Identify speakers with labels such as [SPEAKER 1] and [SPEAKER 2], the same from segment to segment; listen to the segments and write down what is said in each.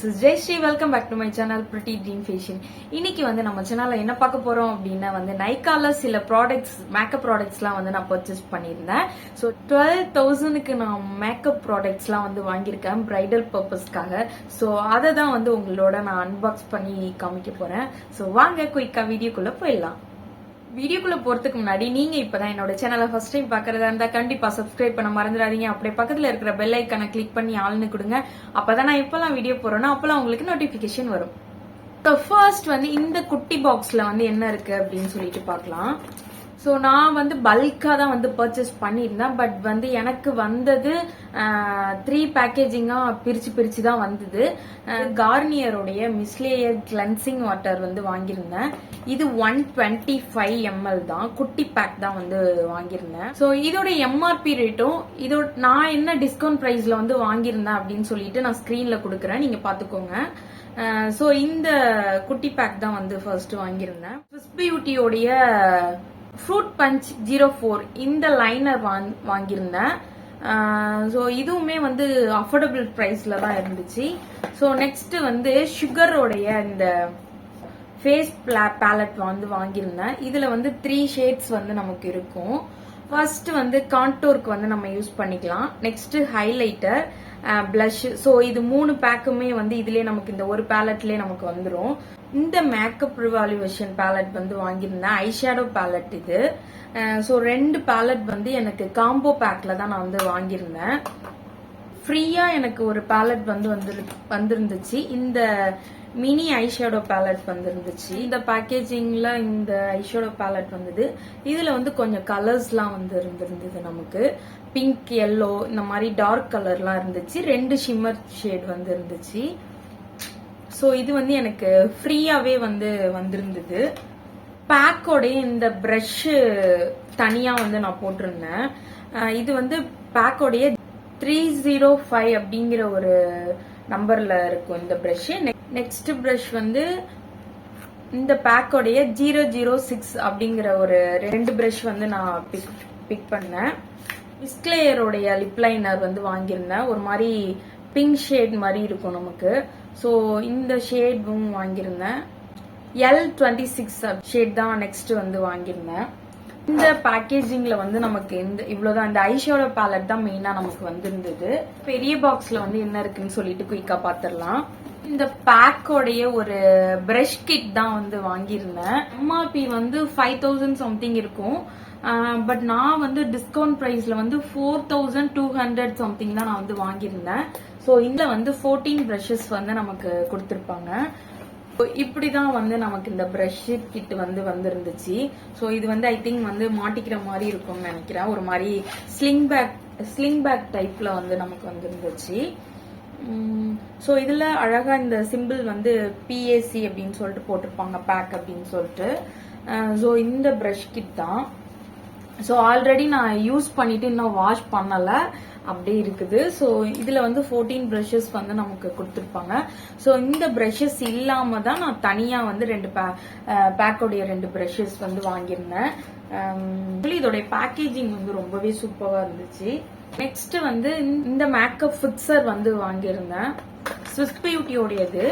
[SPEAKER 1] is Jayashree. Welcome back to my channel Pretty Dream Fashion. இன்னைக்கு வந்து நம்ம சேனல்ல என்ன பார்க்க போறோம் அப்படின்னா வந்து நைக்கால சில ப்ராடக்ட்ஸ் மேக்கப் ப்ராடக்ட்ஸ்லாம் வந்து நான் பர்ச்சேஸ் பண்ணியிருந்தேன். ஸோ 12,000க்கு நான் மேக்கப் ப்ராடக்ட்ஸ்லாம் வந்து வாங்கியிருக்கேன் பிரைடல் பர்பஸ்க்காக. ஸோ அதை தான் வந்து உங்களோட நான் அன்பாக்ஸ் பண்ணி காமிக்க போறேன். ஸோ வாங்க குயிக்கா வீடியோக்குள்ள போயிடலாம். வீடியோக்குள்ள போறதுக்கு முன்னாடி நீங்க இப்பதான் என்னோட சேனலை ஃபர்ஸ்ட் டைம் பாக்குறதா இருந்தா கண்டிப்பா சப்ஸ்கிரைப் பண்ண மறந்துடாதீங்க. அப்படியே பக்கத்துல இருக்கிற பெல் ஐக்கானை கிளிக் பண்ணி ஆள்னு கொடுங்க. அப்பதான் நான் எப்பெல்லாம் வீடியோ போறேன்னா அப்பெல்லாம் உங்களுக்கு நோட்டிபிகேஷன் வரும். ஃபர்ஸ்ட் வந்து இந்த குட்டி பாக்ஸ்ல வந்து என்ன இருக்கு அப்படின்னு சொல்லிட்டு பார்க்கலாம். ஸோ நான் வந்து பல்கா தான் வந்து பர்ச்சேஸ் பண்ணியிருந்தேன். பட் வந்து எனக்கு வந்தது 3 பேக்கேஜிங்கா பிரிச்சு தான் வந்தது. கார்னியருடைய மிஸ்லேயர் கிளென்சிங் வாட்டர் வந்து வாங்கியிருந்தேன். இது 125 ml தான், குட்டி பேக் தான் வந்து வாங்கியிருந்தேன். ஸோ இதோட எம்ஆர்பி ரேட்டும் இதோட நான் என்ன டிஸ்கவுண்ட் பிரைஸ்ல வந்து வாங்கியிருந்தேன் அப்படின்னு சொல்லிட்டு நான் ஸ்கிரீன்ல கொடுக்குறேன், நீங்க பாத்துக்கோங்க. ஸோ இந்த குட்டி பேக் தான் வந்து ஃபர்ஸ்ட் வாங்கியிருந்தேன். ஸ்விஸ் பியூட்டியோடைய ஃப்ரூட் பஞ்ச் 04 இந்த லைனர் வாங்கியிருந்தேன். ஸோ இதுவுமே வந்து அஃபோர்டபுள் பிரைஸ்ல தான் இருந்துச்சு. ஸோ நெக்ஸ்ட் வந்து சுகரோடைய இந்த ஃபேஸ் பேலட் வந்து வாங்கியிருந்தேன். இதுல வந்து 3 ஷேட்ஸ் வந்து நமக்கு இருக்கும். ஃபர்ஸ்ட் வந்து கான்டோருக்கு வந்து நம்ம யூஸ் பண்ணிக்கலாம். Next highlighter, blush. ஸோ இது 3 பேக்குமே வந்து இதுலயே நமக்கு இந்த ஒரு பேலட்லயே நமக்கு வந்துடும். இந்த மேக்கப் ரிவால்யூஷன் பேலட் வந்து வாங்கியிருந்தேன், ஐஷேடோ பேலட் இது. ஸோ 2 பேலட் வந்து எனக்கு காம்போ பேக்ல தான் நான் வந்து வாங்கியிருந்தேன். ஃப்ரீயா எனக்கு ஒரு பேலட் வந்து வந்திருந்துச்சு. இந்த மினி ஐஷேடோ பேலட் வந்துருந்துச்சு. இந்த பேக்கேஜிங்ல இந்த ஐஷேடோ பேலட் வந்தது. இதுல வந்து கொஞ்சம் கலர்ஸ்லாம் வந்து இருந்திருந்தது. நமக்கு பிங்க், எல்லோ இந்த மாதிரி டார்க் கலர்லாம் இருந்துச்சு. 2 ஷிம்மர் ஷேட் வந்து இருந்துச்சு. ஸோ இது வந்து எனக்கு ஃப்ரீயாவே வந்து வந்திருந்தது. பேக்கோடைய இந்த பிரஷ் தனியா வந்து நான் போட்டிருந்தேன். இது வந்து பேக்கோடைய 305 அப்படிங்கிற ஒரு நம்பர்ல இருக்கும் இந்த பிரஷ். நெக்ஸ்ட் பிரஷ் வந்து இந்த பேக்கோடைய 006 அப்படிங்கிற ஒரு 2 பிரஷ் வந்து நான் பிக் பண்ணேன். மிஸ்லேயரோடைய லிப் லைனர் வந்து வாங்கியிருந்தேன். ஒரு மாதிரி பிங்க் ஷேட் மாதிரி இருக்கும் நமக்கு. ஸோ இந்த ஷேடும் வாங்கியிருந்தேன். L26 ஷேட் தான் நெக்ஸ்ட் வந்து வாங்கியிருந்தேன். இந்த பேக்கேஜிங்ல வந்து நமக்கு இவ்வளவுதான். இந்த ஐஷேடோ பேலட் தான் மெயினா நமக்கு வந்திருந்தது. பெரிய பாக்ஸ்ல வந்து என்ன இருக்குன்னு சொல்லிட்டு குயிக்கா பாத்திரலாம். இந்த பேக்கோடைய ஒரு பிரஷ் கிட் தான் வந்து வாங்கியிருந்தேன். எம்ஆர்பி வந்து 5,000 சம்திங் இருக்கும். பட் நான் வந்து டிஸ்கவுண்ட் பிரைஸ்ல வந்து 4,200 சம்திங் தான் நான் வந்து வாங்கியிருந்தேன். ஸோ இதுல வந்து 14 பிரஷஸ் வந்து நமக்கு கொடுத்திருப்பாங்க. இப்படிதான் வந்து நமக்கு இந்த பிரஷ் கிட் வந்து வந்திருந்துச்சு. ஸோ இது வந்து ஐ திங்க் வந்து மாட்டிக்கிற மாதிரி இருக்கும்னு நினைக்கிறேன். ஒரு மாதிரி ஸ்லிங் பேக் டைப்ல வந்து நமக்கு வந்திருந்துச்சு. ஸோ இதுல அழகா இந்த சிம்பிள் வந்து PAC அப்படின்னு சொல்லிட்டு போட்டிருப்பாங்க, பேக் அப்படின்னு சொல்லிட்டு. ஸோ இந்த பிரஷ் கிட் தான். ஸோ ஆல்ரெடி நான் யூஸ் பண்ணிட்டு இன்னும் வாஷ் பண்ணல, அப்படியே இருக்குது. ஸோ இதுல வந்து 14 பிரஷஸ் வந்து நமக்கு கொடுத்துருப்பாங்க. ஸோ இந்த பிரஷஸ் இல்லாம தான் நான் தனியா வந்து 2 பேக்கோடைய 2 பிரஷஸ் வந்து வாங்கியிருந்தேன். இதோடைய பேக்கேஜிங் வந்து ரொம்பவே சூப்பரா இருந்துச்சு. நெக்ஸ்ட் வந்து இந்த மேக்கப் ஃபிக்சர் வந்து வாங்கியிருந்தேன், ஸ்விஸ் பியூட்டியோடையது.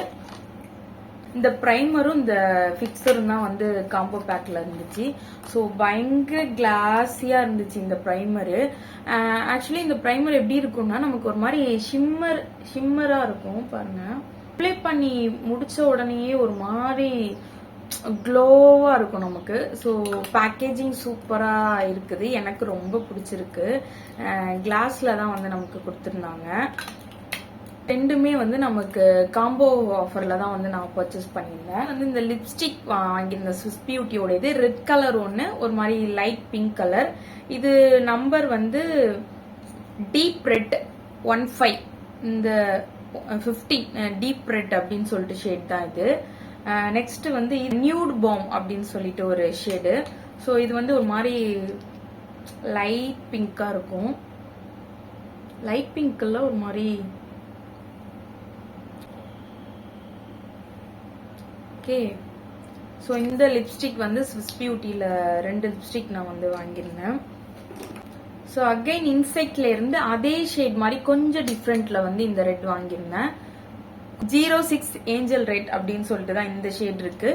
[SPEAKER 1] இந்த பிரைமரும் இந்த ஃபிக்சரும் தான் வந்து காம்போ பேக்ல இருந்துச்சு. ஸோ பயங்கர கிளாஸியா இருந்துச்சு இந்த பிரைமரு. ஆக்சுவலி இந்த பிரைமர் எப்படி இருக்கும்னா நமக்கு ஒரு மாதிரி ஷிம்மரா இருக்கும் பாருங்க. அப்ளை பண்ணி முடிச்ச உடனேயே ஒரு மாதிரி க்ளோவா இருக்கும் நமக்கு. ஸோ பேக்கேஜிங் சூப்பரா இருக்குது, எனக்கு ரொம்ப பிடிச்சிருக்கு. கிளாஸ்ல தான் வந்து நமக்கு கொடுத்துருந்தாங்க. ரெண்டுமே வந்து நமக்கு காம்போ ஆஃபர்ல தான் வந்து நான் பர்ச்சேஸ் பண்ணியிருந்தேன். வந்து இந்த லிப்ஸ்டிக் வாங்கியிருந்த ஸ்விஸ் பியூட்டியோட இது ரெட் கலர் ஒன்று, ஒரு மாதிரி லைட் பிங்க் கலர். இது நம்பர் வந்து டீப் ரெட் 15, இந்த 15 டீப் ரெட் அப்படின்னு சொல்லிட்டு ஷேட் தான் இது. நெக்ஸ்ட் வந்து நியூட் பாம் அப்படின்னு சொல்லிட்டு ஒரு ஷேடு. ஸோ இது வந்து ஒரு மாதிரி லைட் பிங்கா இருக்கும். லைட் பிங்க்ல ஒரு மாதிரி ஓகே. ஸோ இந்த லிப்ஸ்டிக் வந்து ஸ்விஸ் பியூட்டியில 2 லிப்ஸ்டிக் நான் வந்து வாங்கியிருந்தேன். ஸோ அகைன் இன்செக்ட்ல இருந்து அதே ஷேட் மாதிரி கொஞ்சம் டிஃப்ரெண்ட்ல வந்து இந்த ரெட் வாங்கியிருந்தேன். 06 ஏஞ்சல் ரெட் அப்படின்னு சொல்லிட்டு தான் இந்த ஷேட் இருக்கு.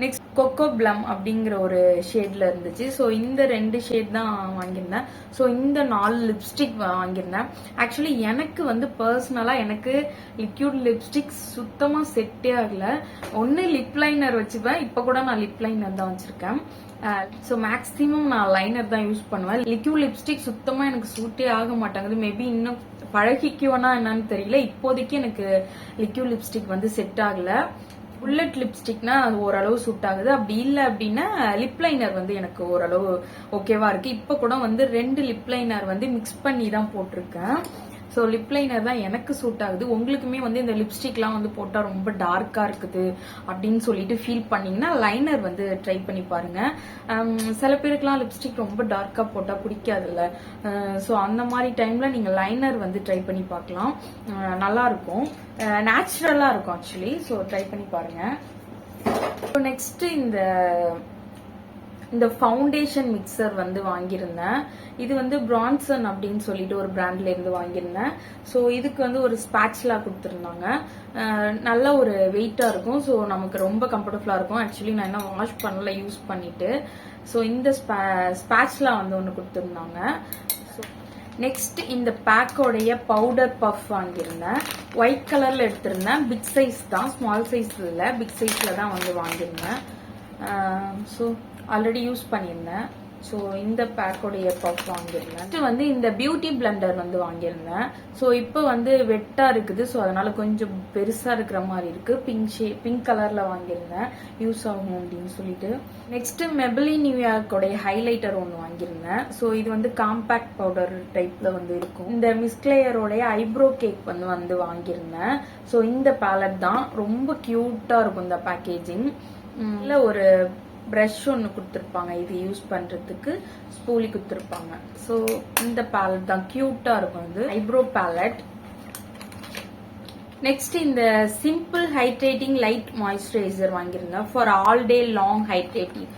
[SPEAKER 1] நெக்ஸ்ட் கொக்கோ பிளம் அப்படிங்கிற ஒரு ஷேட்ல இருந்துச்சு. ஸோ இந்த 2 ஷேட் தான் வாங்கியிருந்தேன். ஸோ இந்த 4 லிப்ஸ்டிக் வாங்கியிருந்தேன். ஆக்சுவலி எனக்கு வந்து பர்சனலா எனக்கு லிக்யூட் லிப்ஸ்டிக் சுத்தமா செட்டே ஆகல. ஒன்னு லிப் லைனர் வச்சுப்பேன். இப்ப கூட நான் லிப் லைனர் தான் வச்சிருக்கேன். ஸோ மேக்ஸிமம் நான் லைனர் தான் யூஸ் பண்ணுவேன். லிக்யூட் லிப்ஸ்டிக் சுத்தமா எனக்கு சூட்டே ஆக மாட்டேங்குது. மேபி இன்னும் பழகிக்குவேனா என்னன்னு தெரியல. இப்போதைக்கு எனக்கு லிக்யூட் லிப்ஸ்டிக் வந்து செட் ஆகல. புல்லட் லிப்ஸ்டிக்னா அது ஓரளவு சூட் ஆகுது. அப்படி இல்லை அப்படின்னா லிப் லைனர் வந்து எனக்கு ஓரளவு ஓகேவா இருக்கு. இப்ப கூட வந்து 2 லிப் லைனர் வந்து மிக்ஸ் பண்ணி தான் போட்டிருக்கேன். ஸோ லிப் லைனர் தான் எனக்கு சூட் ஆகுது. உங்களுக்குமே வந்து இந்த லிப்ஸ்டிக்லாம் வந்து போட்டால் ரொம்ப டார்க்கா இருக்குது அப்படின்னு சொல்லிட்டு ஃபீல் பண்ணீங்கன்னா லைனர் வந்து ட்ரை பண்ணி பாருங்க. சில பேருக்குலாம் லிப்ஸ்டிக் ரொம்ப டார்க்கா போட்டால் பிடிக்காதுல்ல. ஸோ அந்த மாதிரி டைம்ல நீங்க லைனர் வந்து ட்ரை பண்ணி பார்க்கலாம். நல்லா இருக்கும், நேச்சுரலா இருக்கும் ஆக்சுவலி. ஸோ ட்ரை பண்ணி பாருங்க. நெக்ஸ்ட் இந்த ஃபவுண்டேஷன் மிக்சர் வந்து வாங்கியிருந்தேன். இது வந்து பிரான்சன் அப்படின்னு சொல்லிட்டு ஒரு பிராண்ட்ல இருந்து வாங்கியிருந்தேன். ஸோ இதுக்கு வந்து ஒரு ஸ்பேட்ச்லா கொடுத்துருந்தாங்க. நல்ல ஒரு வெயிட்டா இருக்கும். ஸோ நமக்கு ரொம்ப கம்ஃபர்டபுளா இருக்கும். ஆக்சுவலி நான் என்ன வாஷ் பண்ணல, யூஸ் பண்ணிட்டு. ஸோ இந்த ஸ்பேட்ச்லா வந்து ஒன்று கொடுத்துருந்தாங்க. நெக்ஸ்ட் இந்த பேக்கோடைய பவுடர் பஃப் வாங்கியிருந்தேன். ஒயிட் கலர்ல எடுத்திருந்தேன். பிக் சைஸ் தான், ஸ்மால் சைஸ் இல்லை, பிக் சைஸ்ல தான் வந்து வாங்கியிருந்தேன். ஸோ ஆல்ரெடி யூஸ் பண்ணியிருந்தேன். ஸோ இந்த பேக்கோடைய பஃப் வாங்கியிருந்தேன். வந்து இந்த பியூட்டி பிளண்டர் வந்து வாங்கியிருந்தேன். ஸோ இப்போ வந்து வெட்டா இருக்குது. ஸோ அதனால கொஞ்சம் பெருசா இருக்கிற மாதிரி இருக்கு. பிங்க் கலர்ல வாங்கியிருந்தேன், யூஸ் ஆகும் அப்படின்னு சொல்லிட்டு. நெக்ஸ்ட் மெபிலின் நியூயார்க்கோடைய ஹைலைட்டர் ஒன்று வாங்கியிருந்தேன். ஸோ இது வந்து காம்பேக்ட் பவுடர் டைப்ல வந்து இருக்கும். இந்த மிஸ்க்லேயரோடைய ஐப்ரோ கேக் வந்து வாங்கியிருந்தேன். ஸோ இந்த பேலட் தான் ரொம்ப கியூட்டா இருக்கும். இந்த பேக்கேஜிங் இல்ல ஒரு பிரஷ் ஒன்று கொடுத்துருப்பாங்க, இது யூஸ் பண்றதுக்கு ஸ்பூலி கொடுத்துருப்பாங்க. ஸோ இந்த பேலட் தான் கியூட்டா இருக்கும். இது ஐப்ரோ பேலட். நெக்ஸ்ட் இந்த சிம்பிள் ஹைட்ரேட்டிங் லைட் மாய்ஸ்சரைசர் வாங்கியிருந்தேன். For all day long hydrating.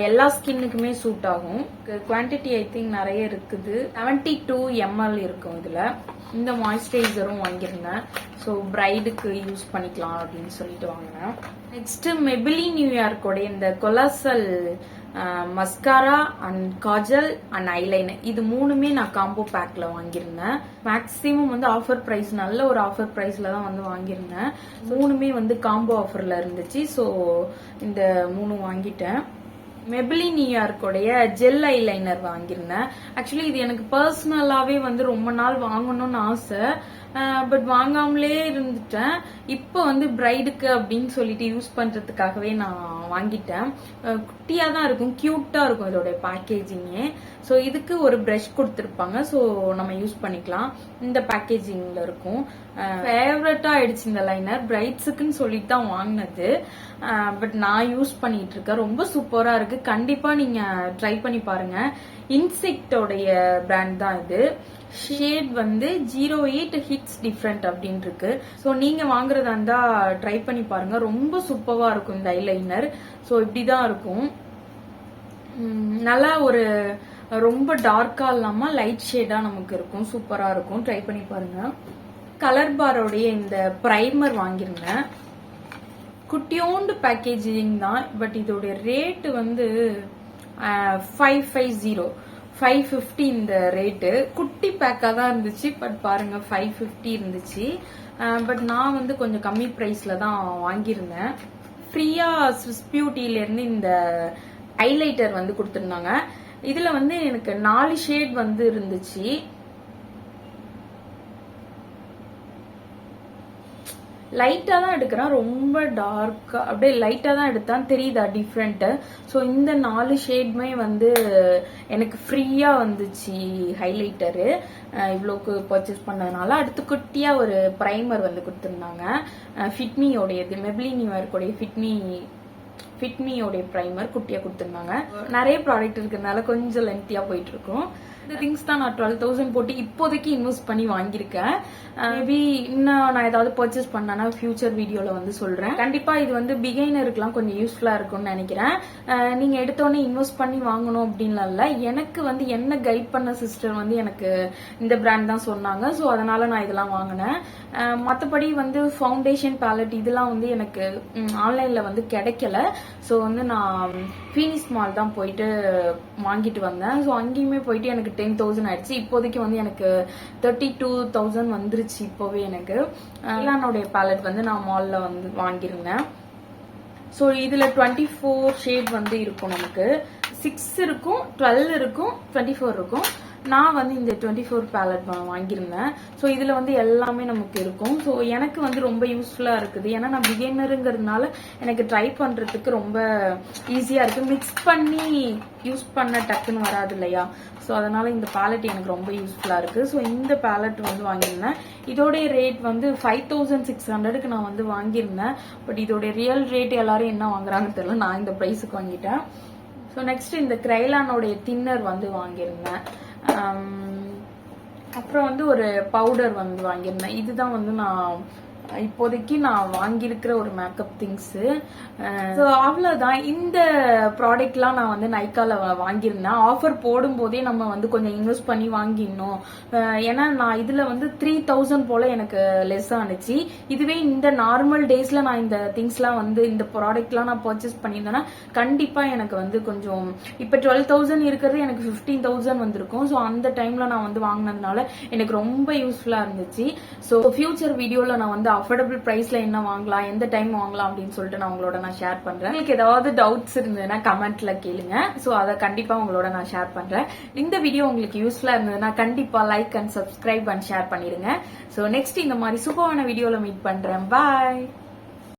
[SPEAKER 1] எல்லா ஸ்கின்னுக்குமே சூட் ஆகும். குவான்டிட்டி ஐ திங்க் நிறைய இருக்குது. 72 ml இருக்கும் இதுல. இந்த மாய்ஸ்சரைசரும் வாங்கியிருந்தேன். ஸோ பிரைடுக்கு யூஸ் பண்ணிக்கலாம் அப்படின்னு சொல்லிட்டு வாங்கினேன். நெக்ஸ்ட் மெபிலின் நியூயார்க்கோட இந்த colossal mascara and Kajal and eyeliner, இது 3மே நான் காம்போ பேக்ல வாங்கியிருந்தேன். மேக்ஸிமம் வந்து ஆஃபர் பிரைஸ், நல்ல ஒரு ஆஃபர் பிரைஸ்ல தான் வந்து வாங்கியிருந்தேன். 3மே வந்து காம்போ ஆஃபர்ல இருந்துச்சு. ஸோ இந்த 3 வாங்கிட்டேன். மெபிலின் நியூயார்க்கோடைய ஜெல் ஐலைனர் வாங்கியிருந்தேன். ஆக்சுவலி இது எனக்கு பர்சனலாவே வந்து ரொம்ப நாள் வாங்கணும்னு ஆசை. பட் வாங்காமலே இருந்துட்டேன். இப்போ வந்து பிரைடுக்கு அப்படின்னு சொல்லிட்டு யூஸ் பண்றதுக்காகவே நான் வாங்கிட்டேன். குட்டியா தான் இருக்கும், கியூட்டா இருக்கும் இதோட பேக்கேஜிங்கே. ஸோ இதுக்கு ஒரு பிரஷ் கொடுத்துருப்பாங்க. ஸோ நம்ம யூஸ் பண்ணிக்கலாம். இந்த பேக்கேஜிங்ல இருக்கும். ஃபேவரட்டா ஆயிடுச்சு இந்த லைனர். பிரைட்ஸுக்குன்னு சொல்லிட்டு தான் வாங்கினது. பட் நான் யூஸ் பண்ணிட்டு இருக்கேன். ரொம்ப சூப்பரா இருக்கு. கண்டிப்பா நீங்க ட்ரை பண்ணி பாருங்க. இன்செக்டோடைய பிராண்ட் தான் இது. ஷேட் வந்து 08 ஹிட்ஸ் டிஃப்ரெண்ட் அப்படின்னு இருக்கு. ஸோ நீங்க வாங்குறதா இருந்தா ட்ரை பண்ணி பாருங்க. ரொம்ப சூப்பரா இருக்கும் இந்த ஐலைனர். ஸோ இப்படிதான் இருக்கும். நல்லா ஒரு ரொம்ப டார்க்கா இல்லாம லைட் ஷேடா நமக்கு இருக்கும். சூப்பரா இருக்கும். ட்ரை பண்ணி பாருங்க. கலர் பாரோடைய இந்த பிரைமர் வாங்கிருந்தேன். குட்டியோண்டு பேக்கேஜிங் தான். பட் இதோட ரேட் வந்து 550 இந்த ரேட்டு. குட்டி பேக்கா தான் இருந்துச்சு. பட் பாருங்க 550 இருந்துச்சு. பட் நான் வந்து கொஞ்சம் கம்மி பிரைஸ்ல தான் வாங்கியிருந்தேன். ஃப்ரீயா ஸ்விஸ் பியூட்டில இருந்து இந்த ஹைலைட்டர் வந்து கொடுத்திருந்தாங்க. இதுல வந்து எனக்கு 4 ஷேட் வந்து இருந்துச்சு. லைட்டா தான் எடுக்கிறேன், ரொம்ப டார்க்கா அப்படியே லைட்டா தான் எடுத்தான். தெரியுதா டிஃப்ரெண்ட்? ஸோ இந்த 4 ஷேட்மே வந்து எனக்கு ஃப்ரீயா வந்துச்சு ஹைலைட்டரு. இவ்வளோக்கு பர்ச்சேஸ் பண்ணதுனால. அடுத்து குட்டியா ஒரு பிரைமர் வந்து கொடுத்துருந்தாங்க. ஃபிட்மியோடையது, மெபிலின் நியூயார்க்கோடைய ஃபிட்மி ஃபிட்மியோடைய ப்ரைமர் குட்டியா கொடுத்துருந்தாங்க. நிறைய ப்ராடக்ட் இருக்கிறதுனால கொஞ்சம் லென்த்தியா போயிட்டு இருக்கும். இந்த திங்ஸ் தான் நான் 12,000 போட்டு இப்போதைக்கு இன்வெஸ்ட் பண்ணி வாங்கியிருக்கேன். மேபி இன்னும் நான் ஏதாவது பர்ச்சேஸ் பண்ணேன்னா ஃபியூச்சர் வீடியோல வந்து சொல்றேன். கண்டிப்பா இது வந்து பிகைனருக்குலாம் கொஞ்சம் யூஸ்ஃபுல்லா இருக்கும்னு நினைக்கிறேன். நீங்க எடுத்தோடனே இன்வெஸ்ட் பண்ணி வாங்கணும் அப்படின்லாம் இல்ல. எனக்கு வந்து என்ன கைட் பண்ண சிஸ்டர் வந்து எனக்கு இந்த பிராண்ட் தான் சொன்னாங்க. ஸோ அதனால நான் இதெல்லாம் வாங்கினேன். மற்றபடி வந்து ஃபவுண்டேஷன் பேலட் இதெல்லாம் வந்து எனக்கு ஆன்லைன்ல வந்து கிடைக்கல. ஸோ வந்து நான் ஃபீனிக்ஸ் மால் தான் போயிட்டு வாங்கிட்டு வந்தேன். ஸோ அங்கேயுமே போயிட்டு எனக்கு 10,000 ஆயிடுச்சு. இப்போதைக்கு வந்து எனக்கு 32,000 வந்துருச்சு. இப்போவே எனக்கு எல்லானுடைய பேலட் வந்து நான் மால்ல வந்து வாங்கியிருந்தேன். ஸோ இதுல 24 ஷேட் வந்து இருக்கும். நமக்கு 6 இருக்கும், 12 இருக்கும், 24 இருக்கும். நான் வந்து இந்த 24 பேலட் வாங்கியிருந்தேன். ஸோ இதுல வந்து எல்லாமே நமக்கு இருக்கும். ஸோ எனக்கு வந்து ரொம்ப யூஸ்ஃபுல்லா இருக்குது. ஏன்னா நான் பிகினருங்கிறதுனால எனக்கு ட்ரை பண்றதுக்கு ரொம்ப ஈஸியா இருக்கு. மிக்ஸ் பண்ணி யூஸ் பண்ண டக்குன்னு வராது இல்லையா? ஸோ அதனால இந்த பேலட் எனக்கு ரொம்ப யூஸ்ஃபுல்லா இருக்கு. ஸோ இந்த பேலட் வந்து வாங்கியிருந்தேன். இதோடைய ரேட் வந்து 5,600க்கு நான் வந்து வாங்கியிருந்தேன். பட் இதோடைய ரியல் ரேட் எல்லாரும் என்ன வாங்குறாங்கன்னு தெரியல. நான் இந்த பிரைஸுக்கு வாங்கிட்டேன். ஸோ நெக்ஸ்ட் இந்த கிரைலானோடைய தின்னர் வந்து வாங்கியிருந்தேன். அப்புறம் வந்து ஒரு பவுடர் வந்து வாங்கியிருந்தேன். இதுதான் வந்து நான் இப்போதைக்கு நான் வாங்கியிருக்கிற ஒரு மேக்கப் திங்ஸ். ஸோ அவ்வளோதான். இந்த ப்ராடக்ட்லாம் நான் வந்து நைக்கால வாங்கியிருந்தேன். ஆஃபர் போடும் போதே நம்ம வந்து கொஞ்சம் இன்வெஸ்ட் பண்ணி வாங்கிடணும். ஏன்னா நான் இதுல வந்து 3,000 போல எனக்கு லெஸ் ஆனிச்சு. இதுவே இந்த நார்மல் டேஸ்ல நான் இந்த திங்ஸ்லாம் வந்து இந்த ப்ராடக்ட்லாம் நான் பர்ச்சேஸ் பண்ணியிருந்தேன்னா கண்டிப்பா எனக்கு வந்து கொஞ்சம் இப்ப 12,000 இருக்கிறது எனக்கு 15,000 வந்திருக்கும். ஸோ அந்த டைம்ல நான் வந்து வாங்கினதுனால எனக்கு ரொம்ப யூஸ்ஃபுல்லா இருந்துச்சு. ஸோ ஃபியூச்சர் வீடியோல நான் வந்து அஃபோர்டபிள் பிரைஸ்ல என்ன வாங்கலாம், எந்த டைம் வாங்கலாம் அப்படின்னு சொல்லிட்டு நான் உங்களோட நான் ஷேர் பண்றேன். உங்களுக்கு ஏதாவது டவுட்ஸ் இருந்ததுன்னா கமெண்ட்ல கேளுங்க. ஸோ அதை கண்டிப்பா உங்களோட நான் ஷேர் பண்றேன். இந்த வீடியோ உங்களுக்கு யூஸ்ஃபுல்லா இருந்ததுன்னா கண்டிப்பா like and subscribe and share பண்ணிருங்க. ஸோ நெக்ஸ்ட் இந்த மாதிரி சூப்பரான வீடியோல மீட் பண்றேன். பாய்.